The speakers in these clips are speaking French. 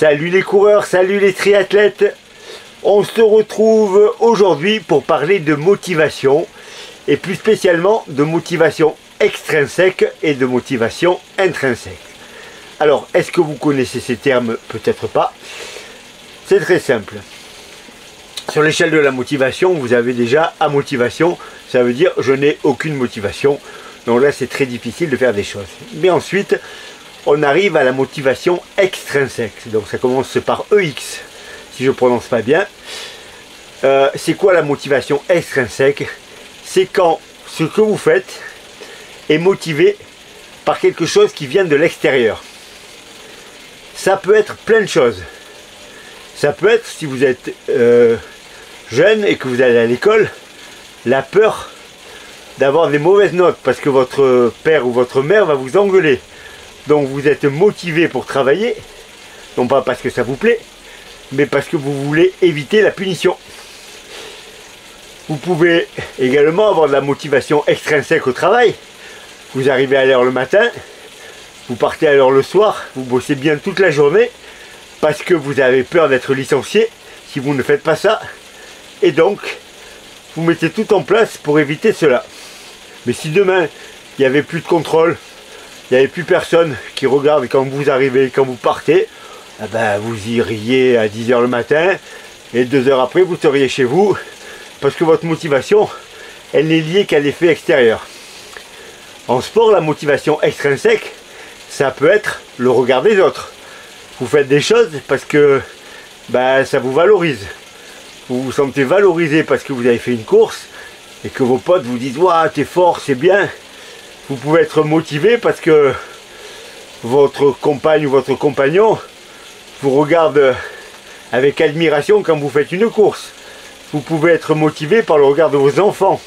Salut les coureurs, salut les triathlètes. On se retrouve aujourd'hui pour parler de motivation et plus spécialement de motivation extrinsèque et de motivation intrinsèque. Alors, est-ce que vous connaissez ces termes? Peut-être pas. C'est très simple. Sur l'échelle de la motivation, vous avez déjà amotivation, ça veut dire je n'ai aucune motivation. Donc là, c'est très difficile de faire des choses. Mais ensuite, on arrive à la motivation extrinsèque. Donc ça commence par EX, si je ne prononce pas bien. C'est quoi la motivation extrinsèque? C'est quand ce que vous faites est motivé par quelque chose qui vient de l'extérieur. Ça peut être plein de choses. Ça peut être, si vous êtes jeune et que vous allez à l'école, la peur d'avoir des mauvaises notes parce que votre père ou votre mère va vous engueuler. Donc vous êtes motivé pour travailler, non pas parce que ça vous plaît, mais parce que vous voulez éviter la punition. Vous pouvez également avoir de la motivation extrinsèque au travail. Vous arrivez à l'heure le matin, vous partez à l'heure le soir, vous bossez bien toute la journée, parce que vous avez peur d'être licencié si vous ne faites pas ça. Et donc, vous mettez tout en place pour éviter cela. Mais si demain, il n'y avait plus de contrôle, il n'y avait plus personne qui regarde quand vous arrivez, quand vous partez, eh ben, vous iriez à 10 h le matin et 2 heures après, vous seriez chez vous parce que votre motivation, elle n'est liée qu'à l'effet extérieur. En sport, la motivation extrinsèque, ça peut être le regard des autres. Vous faites des choses parce que ça vous valorise. Vous vous sentez valorisé parce que vous avez fait une course et que vos potes vous disent « Waouh, t'es fort, c'est bien ». Vous pouvez être motivé parce que votre compagne ou votre compagnon vous regarde avec admiration quand vous faites une course. Vous pouvez être motivé par le regard de vos enfants.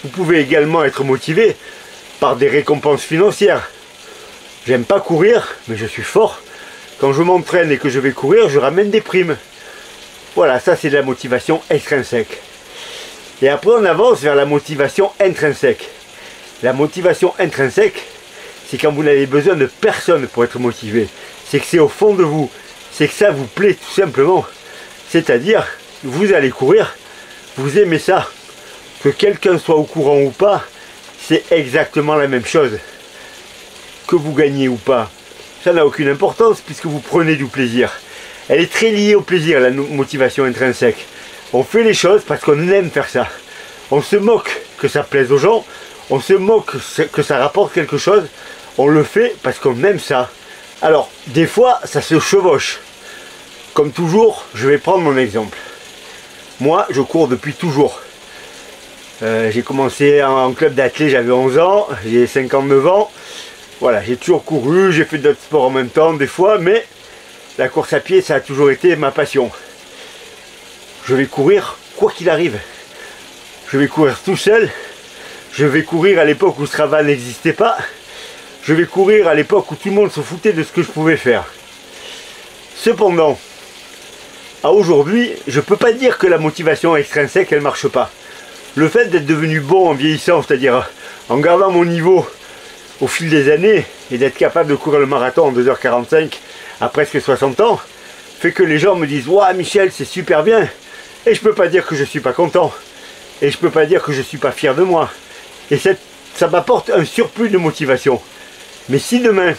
Vous pouvez également être motivé par des récompenses financières. J'aime pas courir, mais je suis fort. Quand je m'entraîne et que je vais courir, je ramène des primes. Voilà, ça c'est de la motivation extrinsèque. Et après on avance vers la motivation intrinsèque. La motivation intrinsèque, c'est quand vous n'avez besoin de personne pour être motivé. C'est que c'est au fond de vous. C'est que ça vous plaît tout simplement. C'est-à-dire, vous allez courir, vous aimez ça. Que quelqu'un soit au courant ou pas, c'est exactement la même chose. Que vous gagnez ou pas, ça n'a aucune importance puisque vous prenez du plaisir. Elle est très liée au plaisir, la motivation intrinsèque. On fait les choses parce qu'on aime faire ça. On se moque que ça plaise aux gens. On se moque que ça rapporte quelque chose, on le fait parce qu'on aime ça. Alors, des fois, ça se chevauche. Comme toujours, je vais prendre mon exemple. Moi, je cours depuis toujours. J'ai commencé en club d'athlète, j'avais 11 ans, j'ai 59 ans. Voilà, j'ai toujours couru, j'ai fait d'autres sports en même temps, des fois, mais la course à pied, ça a toujours été ma passion. Je vais courir quoi qu'il arrive. Je vais courir tout seul. Je vais courir à l'époque où Strava n'existait pas. Je vais courir à l'époque où tout le monde se foutait de ce que je pouvais faire. Cependant, à aujourd'hui, je ne peux pas dire que la motivation extrinsèque, elle ne marche pas. Le fait d'être devenu bon en vieillissant, c'est-à-dire en gardant mon niveau au fil des années, et d'être capable de courir le marathon en 2 h 45 à presque 60 ans, fait que les gens me disent « Waouh Michel, c'est super bien !» Et je ne peux pas dire que je ne suis pas content. Et je ne peux pas dire que je ne suis pas fier de moi. Et ça m'apporte un surplus de motivation. Mais si demain,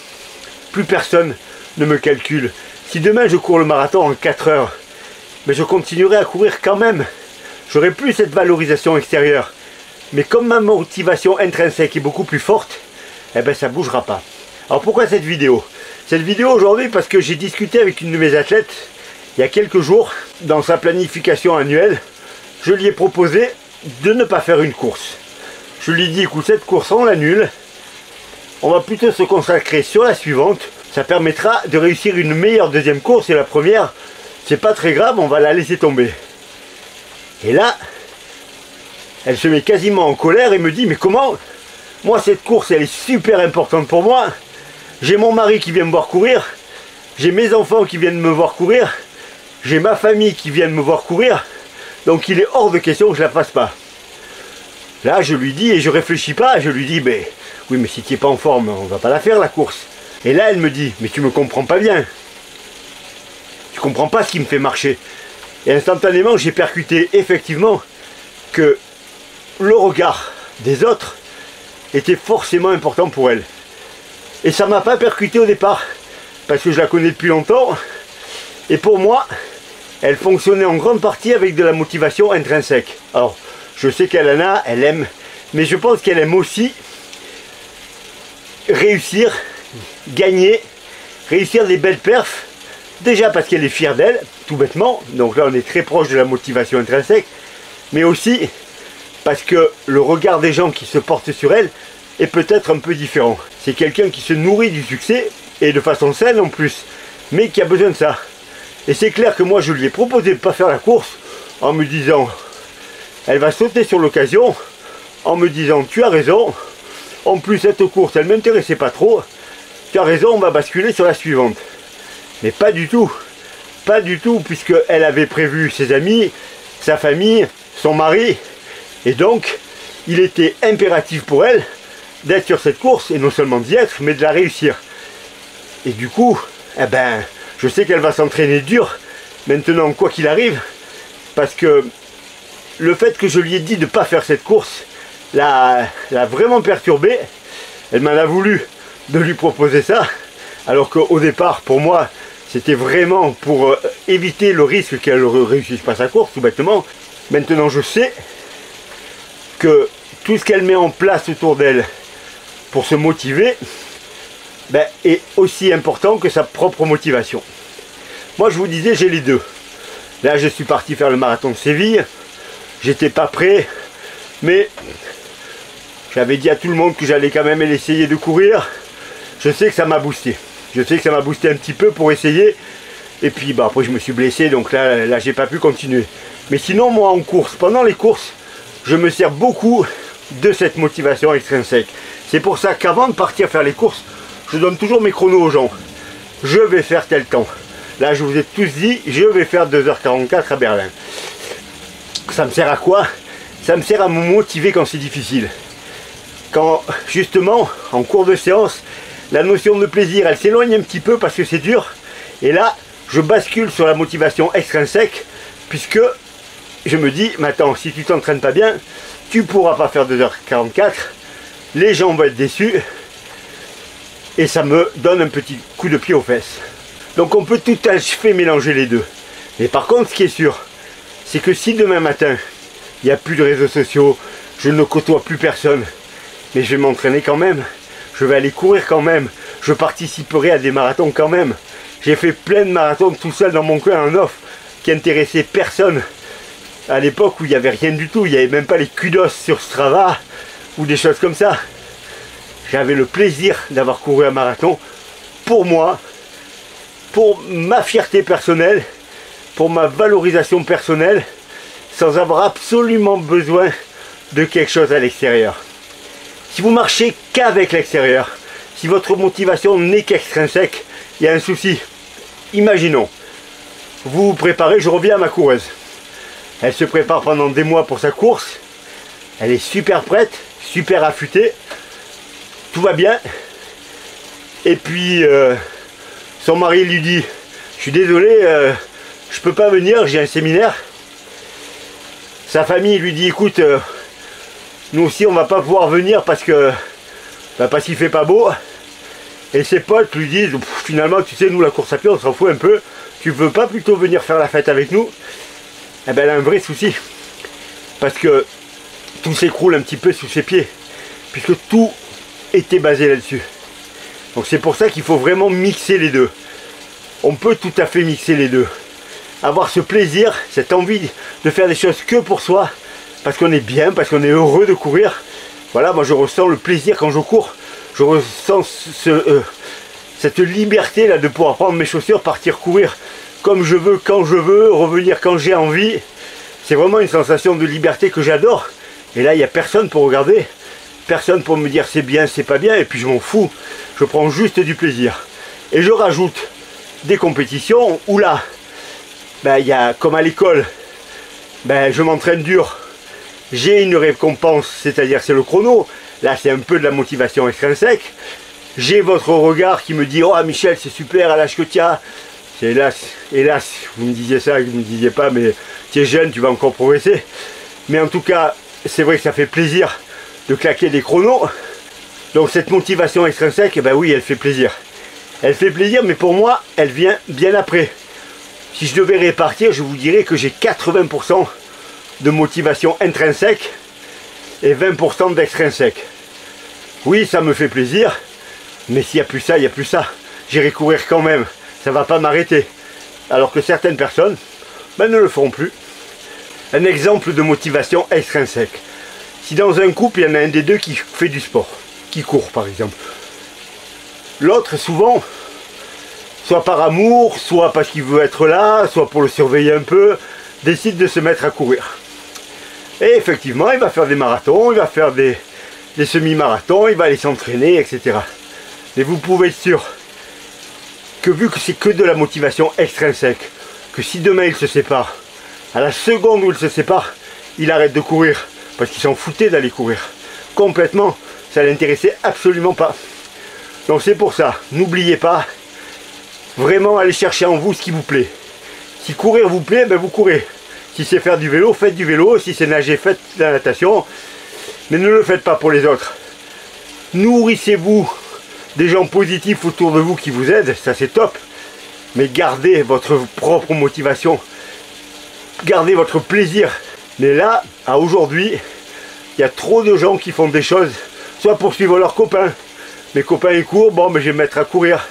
plus personne ne me calcule, si demain je cours le marathon en 4 heures, mais je continuerai à courir quand même. J'aurai plus cette valorisation extérieure. Mais comme ma motivation intrinsèque est beaucoup plus forte, eh ben ça ne bougera pas. Alors pourquoi cette vidéo? Cette vidéo aujourd'hui parce que j'ai discuté avec une de mes athlètes il y a quelques jours. Dans sa planification annuelle, je lui ai proposé de ne pas faire une course. Je lui ai dit, écoute, cette course, on l'annule. On va plutôt se consacrer sur la suivante. Ça permettra de réussir une meilleure deuxième course. Et la première, c'est pas très grave, on va la laisser tomber. Et là, elle se met quasiment en colère et me dit, mais comment? Moi, cette course, elle est super importante pour moi. J'ai mon mari qui vient me voir courir. J'ai mes enfants qui viennent me voir courir. J'ai ma famille qui vient me voir courir. Donc il est hors de question que je la fasse pas. Là, je lui dis, et je réfléchis pas, je lui dis, mais oui, mais si tu n'es pas en forme, on va pas la faire la course. Et là, elle me dit, mais tu me comprends pas bien. comprends pas ce qui me fait marcher. Et instantanément, j'ai percuté effectivement que le regard des autres était forcément important pour elle. Et ça m'a pas percuté au départ, parce que je la connais depuis longtemps. Et pour moi, elle fonctionnait en grande partie avec de la motivation intrinsèque. Alors, je sais qu'elle en a, elle aime, mais je pense qu'elle aime aussi réussir, gagner, réussir des belles perfs. Déjà parce qu'elle est fière d'elle, tout bêtement, donc là on est très proche de la motivation intrinsèque, mais aussi parce que le regard des gens qui se portent sur elle est peut-être un peu différent. C'est quelqu'un qui se nourrit du succès, et de façon saine en plus, mais qui a besoin de ça. Et c'est clair que moi je lui ai proposé de ne pas faire la course, en me disant, elle va sauter sur l'occasion, en me disant, tu as raison, en plus cette course elle ne m'intéressait pas trop, tu as raison, on va basculer sur la suivante. Mais pas du tout, puisqu'elle avait prévu ses amis, sa famille, son mari, et donc il était impératif pour elle d'être sur cette course, et non seulement d'y être, mais de la réussir. Et du coup, eh ben, je sais qu'elle va s'entraîner dur, maintenant quoi qu'il arrive, parce que le fait que je lui ai dit de ne pas faire cette course l'a vraiment perturbée. Elle m'en a voulu de lui proposer ça, alors qu'au départ, pour moi, c'était vraiment pour éviter le risque qu'elle ne réussisse pas sa course, tout bêtement. Maintenant, je sais que tout ce qu'elle met en place autour d'elle pour se motiver ben, est aussi important que sa propre motivation. Moi, je vous disais, j'ai les deux. Là, je suis parti faire le marathon de Séville. J'étais pas prêt, mais j'avais dit à tout le monde que j'allais quand même essayer de courir. Je sais que ça m'a boosté. Je sais que ça m'a boosté un petit peu pour essayer. Et puis bah, après je me suis blessé, donc là j'ai pas pu continuer. Mais sinon moi en course, pendant les courses, je me sers beaucoup de cette motivation extrinsèque. C'est pour ça qu'avant de partir faire les courses, je donne toujours mes chronos aux gens. Je vais faire tel temps. Là je vous ai tous dit, je vais faire 2h44 à Berlin. Ça me sert à quoi? Ça me sert à me motiver quand c'est difficile. Quand justement, en cours de séance, la notion de plaisir, elle s'éloigne un petit peu parce que c'est dur. Et là, je bascule sur la motivation extrinsèque, puisque je me dis, mais attends, si tu t'entraînes pas bien, tu pourras pas faire 2h44, les gens vont être déçus, et ça me donne un petit coup de pied aux fesses. Donc on peut tout à fait mélanger les deux. Mais par contre, ce qui est sûr, c'est que si demain matin, il n'y a plus de réseaux sociaux, je ne côtoie plus personne, mais je vais m'entraîner quand même. Je vais aller courir quand même. Je participerai à des marathons quand même. J'ai fait plein de marathons tout seul dans mon coin en off qui intéressaient personne. À l'époque où il n'y avait rien du tout. Il n'y avait même pas les kudos sur Strava ou des choses comme ça. J'avais le plaisir d'avoir couru un marathon pour moi, pour ma fierté personnelle, pour ma valorisation personnelle, sans avoir absolument besoin de quelque chose à l'extérieur. Si vous marchez qu'avec l'extérieur, si votre motivation n'est qu'extrinsèque, il y a un souci. Imaginons, vous vous préparez, je reviens à ma coureuse. Elle se prépare pendant des mois pour sa course. Elle est super prête, super affûtée. Tout va bien. Et puis, son mari lui dit, je suis désolé, je peux pas venir, j'ai un séminaire. Sa famille lui dit, écoute, nous aussi on va pas pouvoir venir parce que parce qu'il fait pas beau. Et ses potes lui disent, finalement tu sais, nous la course à pied on s'en fout un peu, tu veux pas plutôt venir faire la fête avec nous? Eh ben elle a un vrai souci, parce que tout s'écroule un petit peu sous ses pieds, puisque tout était basé là-dessus. Donc c'est pour ça qu'il faut vraiment mixer les deux. On peut tout à fait mixer les deux, avoir ce plaisir, cette envie de faire des choses que pour soi, parce qu'on est bien, parce qu'on est heureux de courir. Voilà, moi je ressens le plaisir quand je cours. Je ressens cette liberté là de pouvoir prendre mes chaussures, partir courir comme je veux, quand je veux, revenir quand j'ai envie. C'est vraiment une sensation de liberté que j'adore. Et là, il n'y a personne pour regarder, personne pour me dire c'est bien, c'est pas bien, et puis je m'en fous. Je prends juste du plaisir. Et je rajoute des compétitions où là, ben, y a, comme à l'école, ben, je m'entraîne dur. J'ai une récompense, c'est-à-dire c'est le chrono. Là, c'est un peu de la motivation extrinsèque. J'ai votre regard qui me dit « Oh Michel, c'est super à l'âge que tu as, C'est hélas, vous me disiez ça, vous ne me disiez pas, mais tu es jeune, tu vas encore progresser. Mais en tout cas, c'est vrai que ça fait plaisir de claquer des chronos. Donc cette motivation extrinsèque, ben oui, elle fait plaisir. Elle fait plaisir, mais pour moi, elle vient bien après. Si je devais répartir, je vous dirais que j'ai 80% de motivation intrinsèque et 20% d'extrinsèque. Oui, ça me fait plaisir, mais s'il n'y a plus ça, il n'y a plus ça. J'irai courir quand même, ça ne va pas m'arrêter. Alors que certaines personnes ben, ne le feront plus. Un exemple de motivation extrinsèque. Si dans un couple, il y en a un des deux qui fait du sport, qui court par exemple. L'autre, souvent, soit par amour, soit parce qu'il veut être là, soit pour le surveiller un peu, décide de se mettre à courir. Et effectivement, il va faire des marathons, il va faire des semi-marathons, il va aller s'entraîner, etc. Mais vous pouvez être sûr que vu que c'est que de la motivation extrinsèque, que si demain il se sépare, à la seconde où il se sépare, il arrête de courir, parce qu'il s'en foutait d'aller courir. Complètement, ça ne l'intéressait absolument pas. Donc c'est pour ça, n'oubliez pas, vraiment allez chercher en vous ce qui vous plaît. Si courir vous plaît, ben vous courez. Si c'est faire du vélo, faites du vélo. Si c'est nager, faites de la natation. Mais ne le faites pas pour les autres. Nourrissez-vous des gens positifs autour de vous qui vous aident, ça c'est top. Mais gardez votre propre motivation. Gardez votre plaisir. Mais là, à aujourd'hui, il y a trop de gens qui font des choses, soit pour suivre leurs copains. Mes copains ils courent, bon mais je vais me mettre à courir.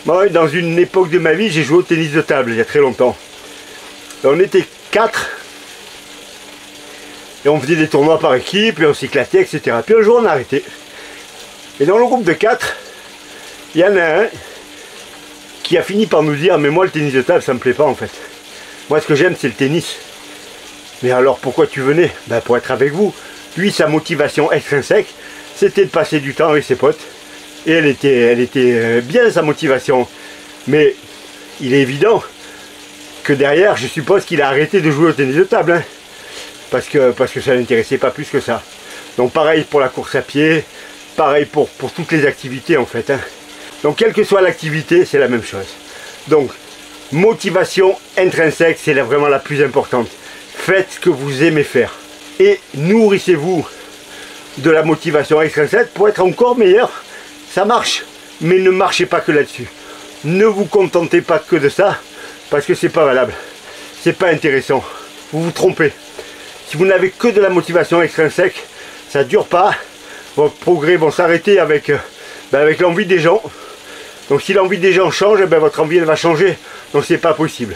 Moi, dans une époque de ma vie, j'ai joué au tennis de table, il y a très longtemps. Et on était 4. Et on faisait des tournois par équipe, et on s'éclatait, etc. Puis un jour on a arrêté. Et dans le groupe de 4, il y en a un qui a fini par nous dire, mais moi le tennis de table ça me plaît pas en fait. Moi ce que j'aime c'est le tennis. Mais alors pourquoi tu venais? Ben, pour être avec vous. Lui sa motivation extrinsèque, c'était de passer du temps avec ses potes. Et elle était bien sa motivation. Mais il est évident que derrière, je suppose qu'il a arrêté de jouer au tennis de table. Hein, parce que ça ne l'intéressait pas plus que ça. Donc pareil pour la course à pied, pareil pour toutes les activités en fait. Hein. Donc quelle que soit l'activité, c'est la même chose. Donc motivation intrinsèque, c'est vraiment la plus importante. Faites ce que vous aimez faire. Et nourrissez-vous de la motivation extrinsèque pour être encore meilleur. Ça marche, mais ne marchez pas que là-dessus. Ne vous contentez pas que de ça, parce que c'est pas valable. C'est pas intéressant. Vous vous trompez. Si vous n'avez que de la motivation extrinsèque, ça dure pas. Vos progrès vont s'arrêter avec l'envie des gens. Donc si l'envie des gens change, ben, votre envie elle va changer. Donc c'est pas possible.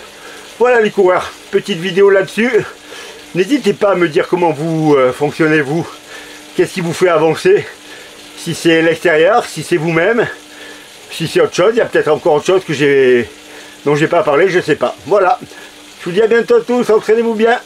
Voilà les coureurs, petite vidéo là-dessus. N'hésitez pas à me dire comment vous fonctionnez vous. Qu'est-ce qui vous fait avancer? Si c'est l'extérieur, si c'est vous-même, si c'est autre chose, il y a peut-être encore autre chose dont j'ai pas parlé, je sais pas. Voilà. Je vous dis à bientôt tous, entraînez-vous bien.